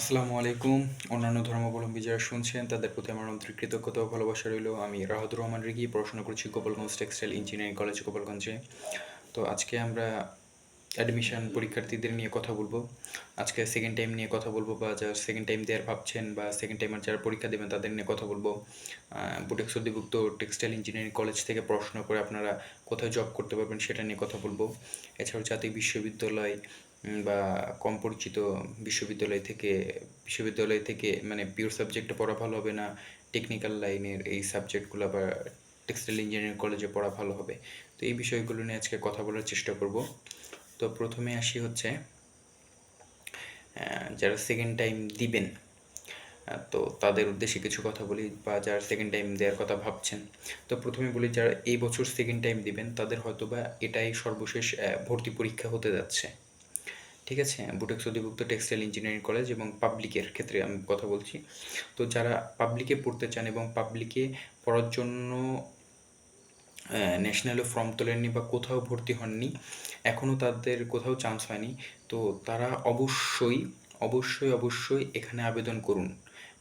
আসসালামু আলাইকুম। অন্যান্য ধর্মাবলম্বী যারা শুনছেন তাদের প্রতি আমার আন্তরিক কৃতজ্ঞতা ও ভালোবাসা রইল। আমি রাহাতুর রহমান রিগি, পড়াশোনা করছি গোপালগঞ্জ টেক্সটাইল ইঞ্জিনিয়ারিং কলেজ গোপালগঞ্জে। তো আজকে আমরা অ্যাডমিশন পরীক্ষার্থীদের নিয়ে কথা বলবো। আজকে সেকেন্ড টাইম নিয়ে কথা বলবো, বা যারা সেকেন্ড টাইম দেওয়ার ভাবছেন বা সেকেন্ড টাইমার যারা পরীক্ষা দেবেন তাদের নিয়ে কথা বলবো। বুটেক্স অধিভুক্ত টেক্সটাইল ইঞ্জিনিয়ারিং কলেজ থেকে পড়াশোনা করে আপনারা কোথায় জব করতে পারবেন সেটা নিয়ে কথা বলবো। এছাড়াও জাতীয় বিশ্ববিদ্যালয় বা কম পরিচিত বিশ্ববিদ্যালয় থেকে মানে পিওর সাবজেক্টে পড়া ভালো হবে, না টেকনিক্যাল লাইনের এই সাবজেক্টগুলো বা টেক্সটাইল ইঞ্জিনিয়ারিং কলেজে পড়া ভালো হবে। তো এই বিষয়গুলো নিয়ে আজকে কথা বলার চেষ্টা করব। তো প্রথমে আসি হচ্ছে যারা সেকেন্ড টাইম দিবেন, তো তাদের উদ্দেশ্যে কিছু কথা বলি, বা যারা সেকেন্ড টাইম দেওয়ার কথা ভাবছেন। তো প্রথমে বলি, যারা এই বছর সেকেন্ড টাইম দিবেন তাদের হয়তো বা এটাই সর্বশেষ ভর্তি পরীক্ষা হতে যাচ্ছে। ঠিক আছে, বুটেক্স অধিভুক্ত টেক্সটাইল ইঞ্জিনিয়ারিং কলেজ এবং পাবলিকের ক্ষেত্রে আমি কথা বলছি। তো যারা পাবলিকে পড়তে চান এবং পাবলিকে পড়ার জন্য ন্যাশনালে ফর্ম তোলেননি বা কোথাও ভর্তি হননি, এখনও তাদের কোথাও চান্স হয়নি, তো তারা অবশ্যই এখানে আবেদন করুন।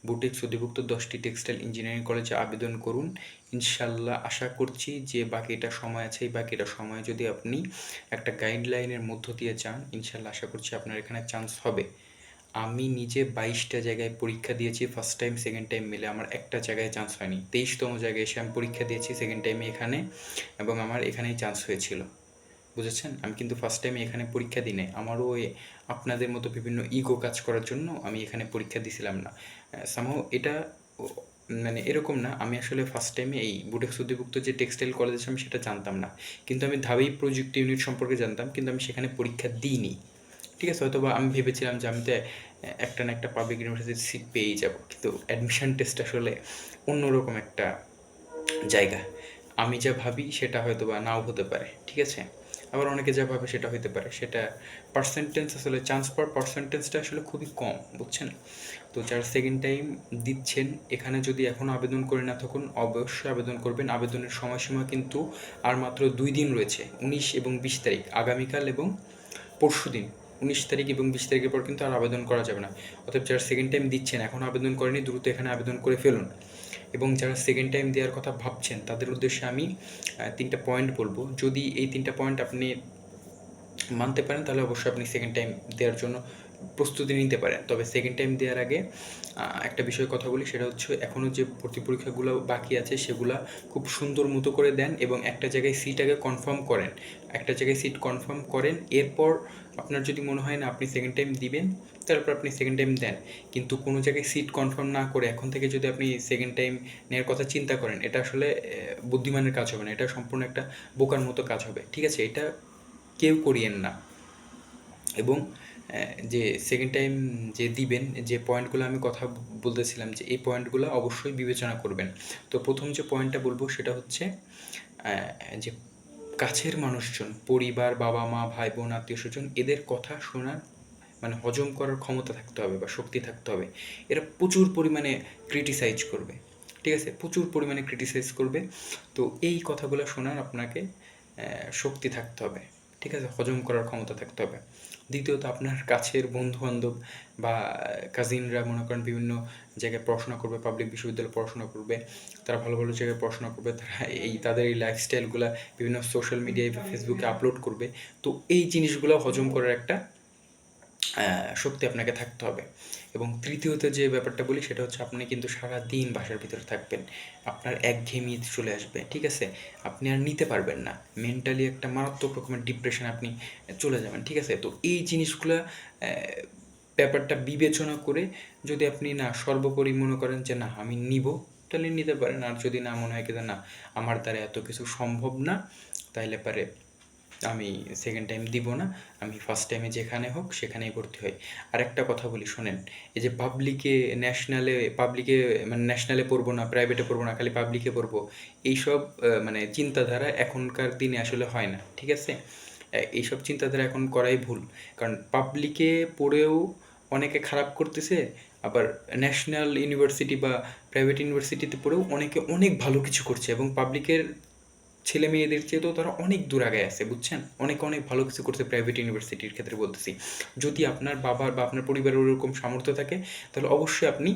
বুটেক্স অধিভুক্ত 10টি টেক্সটাইল ইঞ্জিনিয়ারিং কলেজে আবেদন করুন। ইনশাল্লাহ আশা করছি যে বাকিটা সময় আছে, এই বাকিটা সময় যদি আপনি একটা গাইডলাইনের মধ্য দিয়ে যান, ইনশাল্লাহ আশা করছি আপনার এখানে চান্স হবে। আমি নিজে 22টা জায়গায় পরীক্ষা দিয়েছি, ফার্স্ট টাইম সেকেন্ড টাইম মিলে আমার একটা জায়গায় চান্স হয়নি। 23তম জায়গায় এসে আমি পরীক্ষা দিয়েছি সেকেন্ড টাইমে এখানে, এবং আমার এখানেই চান্স হয়েছিল। বুঝেছেন, আমি কিন্তু ফার্স্ট টাইমে এখানে পরীক্ষা দিই নাই। আমারও ওই আপনাদের মতো বিভিন্ন ইগো কাজ করার জন্য আমি এখানে পরীক্ষা দিছিলাম না। সামহাও এটা মানে এরকম না, আমি আসলে ফার্স্ট টাইমে এই বুটেক্স অধিভুক্ত যে টেক্সটাইল কলেজ আছে আমি সেটা জানতাম না, কিন্তু আমি ধাবি প্রযুক্তি ইউনিট সম্পর্কে জানতাম, কিন্তু আমি সেখানে পরীক্ষা দিইনি। ঠিক আছে, হয়তো বা আমি ভেবেছিলাম যে আমি তো একটা না একটা পাবলিক ইউনিভার্সিটির সিট পেয়েই যাব, কিন্তু অ্যাডমিশন টেস্ট আসলে অন্যরকম একটা জায়গা। আমি যা ভাবি সেটা হয়তো বা নাও হতে পারে, ঠিক আছে, আবার অনেকে যা ভাবে সেটা হতে পারে। সেটা পার্সেন্টেজ, আসলে চান্স পাওয়ার পার্সেন্টেজটা আসলে খুবই কম, বুঝছেন। তো যারা সেকেন্ড টাইম দিচ্ছেন, এখানে যদি এখনও আবেদন করে না থাকুন, অবশ্যই আবেদন করবেন। আবেদনের সময়সীমা কিন্তু আর মাত্র 2 দিন রয়েছে, 19 এবং 20 তারিখ, আগামীকাল এবং পরশু দিন। 19 তারিখ এবং 20 তারিখের পর কিন্তু আর আবেদন করা যাবে না। অতএব যারা সেকেন্ড টাইম দিচ্ছেন, এখনও আবেদন করেনি, দ্রুত এখানে আবেদন করে ফেলুন। এবং যারা সেকেন্ড টাইম দেওয়ার কথা ভাবছেন তাদের উদ্দেশ্যে আমি 3টা পয়েন্ট বলবো। যদি এই 3টা পয়েন্ট আপনি মানতে পারেন তাহলে অবশ্যই আপনি সেকেন্ড টাইম দেওয়ার জন্য প্রস্তুতি নিতে পারেন। তবে সেকেন্ড টাইম দেওয়ার আগে একটা বিষয়ে কথা বলি, সেটা হচ্ছে এখনও যে ভর্তি পরীক্ষাগুলো বাকি আছে সেগুলো খুব সুন্দর মতো করে দেন, এবং একটা জায়গায় সিট আগে কনফার্ম করেন। একটা জায়গায় সিট কনফার্ম করেন, এরপর আপনার যদি মনে হয় না আপনি সেকেন্ড টাইম দিবেন, তারপর আপনি সেকেন্ড টাইম দেন। কিন্তু কোনো জায়গায় সিট কনফার্ম না করে এখন থেকে যদি আপনি সেকেন্ড টাইম নেওয়ার কথা চিন্তা করেন, এটা আসলে বুদ্ধিমানের কাজ হবে না, এটা সম্পূর্ণ একটা বোকার মতো কাজ হবে। ঠিক আছে, এটা কেউ করিয়েন না। এবং যে সেকেন্ড টাইম যে দিবেন, যে পয়েন্টগুলো আমি কথা বলতেছিলাম, যে এই পয়েন্টগুলো অবশ্যই বিবেচনা করবেন। তো প্রথম যে পয়েন্টটা বলবো সেটা হচ্ছে যে কাছের মানুষজন, পরিবার, বাবা মা, ভাই বোন, আত্মীয় স্বজন, এদের কথা শোনার মানে হজম করার ক্ষমতা থাকতে হবে বা শক্তি থাকতে হবে। এরা প্রচুর পরিমাণে ক্রিটিসাইজ করবে, ঠিক আছে, প্রচুর পরিমাণে ক্রিটিসাইজ করবে। তো এই কথাগুলো শোনার আপনাকে শক্তি থাকতে হবে, ঠিক আছে, হজম করার ক্ষমতা থাকতে হবে। দ্বিতীয়ত, আপনার কাছের বন্ধুবান্ধব বা কাজিনরা মনে করেন বিভিন্ন জায়গায় পড়াশোনা করবে, পাবলিক বিশ্ববিদ্যালয়ে পড়াশোনা করবে, তারা ভালো ভালো জায়গায় পড়াশোনা করবে, তারা তাদের এই লাইফস্টাইলগুলো বিভিন্ন সোশ্যাল মিডিয়ায় বা ফেসবুকে আপলোড করবে। তো এই জিনিসগুলো হজম করার একটা শক্তি আপনাকে থাকতে হবে। এবং তৃতীয়ত যে ব্যাপারটা বলি সেটা হচ্ছে, আপনি কিন্তু সারা দিন বাসার ভিতরে থাকবেন, আপনার একঘেয়েমি চলে আসবে, ঠিক আছে, আপনি আর নিতে পারবেন না, মেন্টালি একটা মারাত্মক রকমের ডিপ্রেশন আপনি চলে যাবেন, ঠিক আছে। তো এই জিনিসগুলো ব্যাপারটা বিবেচনা করে যদি আপনি না সর্বোপরি মনে করেন যে না আমি নিব, তাহলে নিতে পারেন। আর যদি না মনে হয় কি না আমার দ্বারা এত কিছু সম্ভব না, তাইলে পারে আমি সেকেন্ড টাইম দিব না, আমি ফার্স্ট টাইমে যেখানে হোক সেখানেই ভর্তি হই। আর একটা কথা বলি শোনেন, এই যে পাবলিকে মানে ন্যাশনালে পড়বো না, প্রাইভেটে পড়বো না, খালি পাবলিকে পড়বো, এইসব মানে চিন্তাধারা এখনকার দিনে আসলে হয় না, ঠিক আছে। এইসব চিন্তাধারা এখন করাই ভুল, কারণ পাবলিকে পড়েও অনেকে খারাপ করতেছে, আবার ন্যাশনাল ইউনিভার্সিটি বা প্রাইভেট ইউনিভার্সিটিতে পড়েও অনেকে অনেক ভালো কিছু করছে, এবং পাবলিকের ছেলে মেয়েদের চেয়েও তারা অনেক দূর আগে আছে, বুঝছেন? অনেক অনেক ভালো কিছু করছে প্রাইভেট ইউনিভার্সিটির ক্ষেত্রে বলতেছি। যদি আপনার বাবার বা আপনার পরিবারের ওরকম সামর্থ্য থাকে, তাহলে অবশ্যই আপনি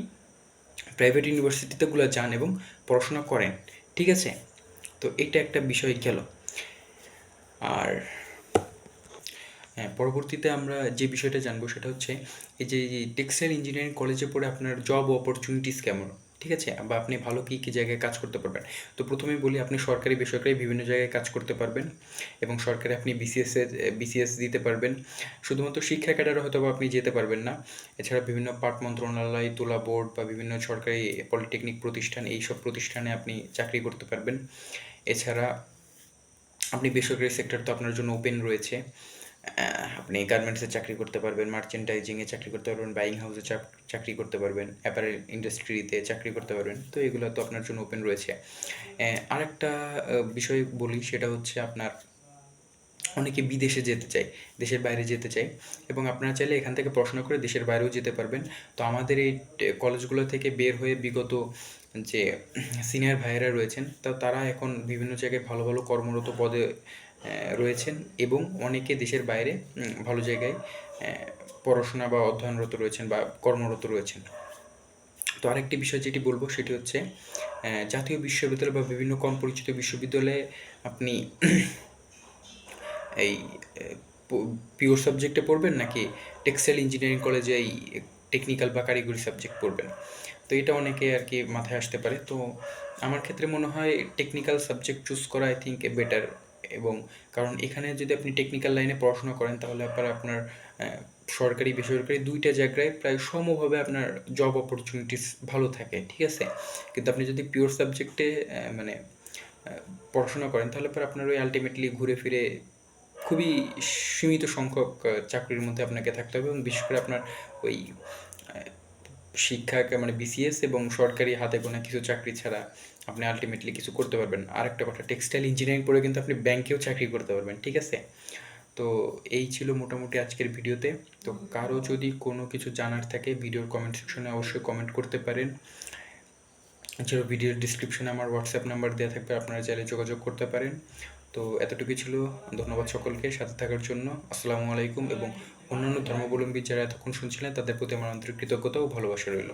প্রাইভেট ইউনিভার্সিটিতেগুলো যান এবং পড়াশোনা করেন, ঠিক আছে? তো এটা একটা বিষয় গেল। আর হ্যাঁ, পরবর্তীতে আমরা যে বিষয়টা জানবো সেটা হচ্ছে এই যে টেক্সটাইল ইঞ্জিনিয়ারিং কলেজে পড়ে আপনার জব অপরচুনিটিস কেমন, ঠিক আছে? বা আপনি ভালো কী কী জায়গায় কাজ করতে পারবেন। তো প্রথমেই বলি, আপনি সরকারি বেসরকারি বিভিন্ন জায়গায় কাজ করতে পারবেন এবং সরকারি আপনি বিসিএস দিতে পারবেন। শুধুমাত্র শিক্ষা ক্যাডারে হয়তো বা আপনি যেতে পারবেন না, এছাড়া বিভিন্ন পাট মন্ত্রণালয়, তুলা বোর্ড বা বিভিন্ন সরকারি পলিটেকনিক প্রতিষ্ঠান, এইসব প্রতিষ্ঠানে আপনি চাকরি করতে পারবেন। এছাড়া আপনি বেসরকারি সেক্টর তো আপনার জন্য ওপেন রয়েছে। আপনি গার্মেন্টসে চাকরি করতে পারবেন, মার্চেন্টাইজিংয়ে চাকরি করতে পারবেন, বাইং হাউসে চাকরি করতে পারবেন, অ্যাপারেল ইন্ডাস্ট্রিতে চাকরি করতে পারবেন। তো এগুলো তো আপনার জন্য ওপেন রয়েছে। আরেকটা বিষয় বলি, সেটা হচ্ছে আপনার অনেকে বিদেশে যেতে চায়, দেশের বাইরে যেতে চায়, এবং আপনারা চাইলে এখান থেকে পড়াশোনা করে দেশের বাইরেও যেতে পারবেন। তো আমাদের এই কলেজগুলো থেকে বের হয়ে বিগত যে সিনিয়র ভাইয়েরা রয়েছেন, তো তারা এখন বিভিন্ন জায়গায় ভালো ভালো কর্মরত পদে রয়েছেন এবং অনেকে দেশের বাইরে ভালো জায়গায় পড়াশোনা বা অধ্যয়নরত রয়েছেন বা কর্মরত রয়েছেন। তো আরেকটি বিষয় যেটি বলবো সেটি হচ্ছে জাতীয় বিশ্ববিদ্যালয় বা বিভিন্ন কম পরিচিত বিশ্ববিদ্যালয়ে আপনি এই পিওর সাবজেক্টে পড়বেন নাকি টেক্সটাইল ইঞ্জিনিয়ারিং কলেজে এই টেকনিক্যাল বা কারিগরি সাবজেক্ট পড়বেন। তো এটা অনেকে আর কি মাথায় আসতে পারে। তো আমার ক্ষেত্রে মনে হয় টেকনিক্যাল সাবজেক্ট চুজ করা আই থিঙ্ক বেটার, এবং কারণ এখানে যদি আপনি টেকনিক্যাল লাইনে পড়াশোনা করেন তাহলে আপনার সরকারি বেসরকারি দুইটা জায়গায় প্রায় সমভাবে আপনার জব অপরচুনিটিস ভালো থাকে, ঠিক আছে? কিন্তু আপনি যদি পিওর সাবজেক্টে মানে পড়াশোনা করেন তাহলে পরে আপনার ওই আলটিমেটলি ঘুরে ফিরে খুবই সীমিত সংখ্যক চাকরির মধ্যে আপনাকে থাকতে হবে, এবং বিশেষ করে আপনার ওই শিক্ষা মানে বিসিএস এবং সরকারি হাতে গোনা কিছু চাকরি ছাড়া আপনি আলটিমেটলি কিছু করতে পারবেন। আর একটা কথা, টেক্সটাইল ইঞ্জিনিয়ারিং পড়ে কিন্তু আপনি ব্যাংকেও চাকরি করতে পারবেন, ঠিক আছে? তো এই ছিল মোটামুটি আজকের ভিডিওতে। তো কারো যদি কোনো কিছু জানার থাকে ভিডিওর কমেন্ট সেকশনে অবশ্যই কমেন্ট করতে পারেন। এছাড়াও ভিডিওর ডিসক্রিপশনে আমার হোয়াটসঅ্যাপ নাম্বার দেওয়া থাকবে, আপনারা চাইলে যোগাযোগ করতে পারেন। তো এতটুকুই ছিল, ধন্যবাদ সকলকে সাথে থাকার জন্য। আসসালামু আলাইকুম, এবং অন্যান্য ধর্মাবলম্বী যারা এতক্ষণ শুনছিলেন তাদের প্রতি আমার আন্তরিক কৃতজ্ঞতা ও ভালোবাসা রইল।